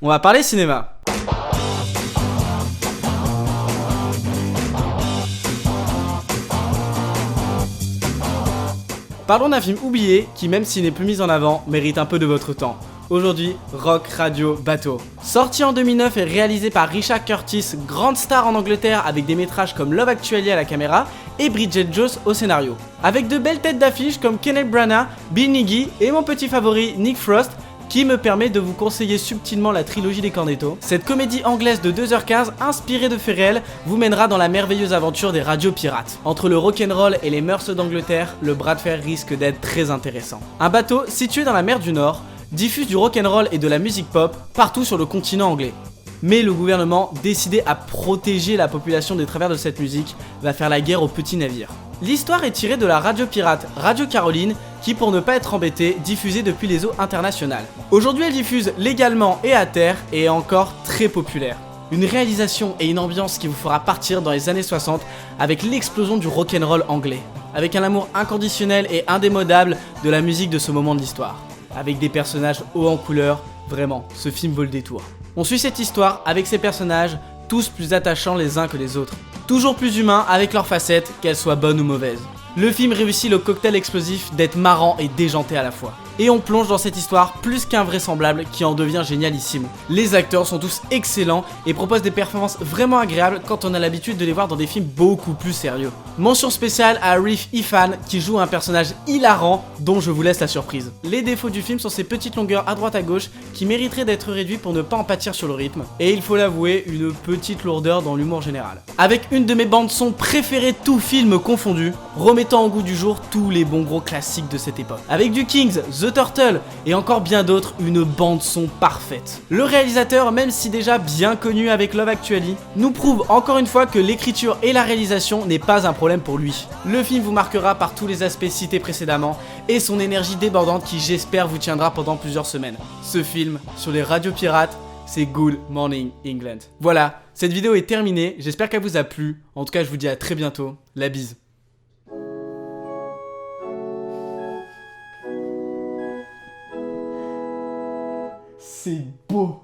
on va parler cinéma. Parlons d'un film oublié qui, même s'il n'est plus mis en avant, mérite un peu de votre temps. Aujourd'hui, Rock Radio Bateau. Sorti en 2009 et réalisé par Richard Curtis, grande star en Angleterre avec des métrages comme Love Actually à la caméra et Bridget Jones au scénario. Avec de belles têtes d'affiche comme Kenneth Branagh, Bill Nighy et mon petit favori Nick Frost, qui me permet de vous conseiller subtilement la trilogie des Cornetto. Cette comédie anglaise de 2h15 inspirée de faits réels vous mènera dans la merveilleuse aventure des radios pirates. Entre le rock'n'roll et les mœurs d'Angleterre, le bras de fer risque d'être très intéressant. Un bateau situé dans la mer du Nord diffuse du rock'n'roll et de la musique pop partout sur le continent anglais. Mais le gouvernement, décidé à protéger la population des travers de cette musique, va faire la guerre aux petits navires. L'histoire est tirée de la radio pirate Radio Caroline qui, pour ne pas être embêtée, diffusait depuis les eaux internationales. Aujourd'hui, elle diffuse légalement et à terre et est encore très populaire. Une réalisation et une ambiance qui vous fera partir dans les années 60 avec l'explosion du rock'n'roll anglais. Avec un amour inconditionnel et indémodable de la musique de ce moment de l'histoire. Avec des personnages hauts en couleur, vraiment, ce film vaut le détour. On suit cette histoire avec ces personnages, tous plus attachants les uns que les autres. Toujours plus humains avec leurs facettes, qu'elles soient bonnes ou mauvaises. Le film réussit le cocktail explosif d'être marrant et déjanté à la fois. Et on plonge dans cette histoire plus qu'invraisemblable qui en devient génialissime. Les acteurs sont tous excellents et proposent des performances vraiment agréables quand on a l'habitude de les voir dans des films beaucoup plus sérieux. Mention spéciale à Arif Ifan qui joue un personnage hilarant dont je vous laisse la surprise. Les défauts du film sont ces petites longueurs à droite à gauche qui mériteraient d'être réduites pour ne pas en pâtir sur le rythme. Et il faut l'avouer, une petite lourdeur dans l'humour général. Avec une de mes bandes son préférées tout film confondu, remettant au goût du jour tous les bons gros classiques de cette époque. Avec du Kings, The Turtle et encore bien d'autres, une bande son parfaite. Le réalisateur, même si déjà bien connu avec Love Actually, nous prouve encore une fois que l'écriture et la réalisation n'est pas un problème pour lui. Le film vous marquera par tous les aspects cités précédemment et son énergie débordante qui j'espère vous tiendra pendant plusieurs semaines. Ce film sur les radios pirates, c'est Good Morning England. Voilà, cette vidéo est terminée, j'espère qu'elle vous a plu. En tout cas, je vous dis à très bientôt. La bise. C'est beau.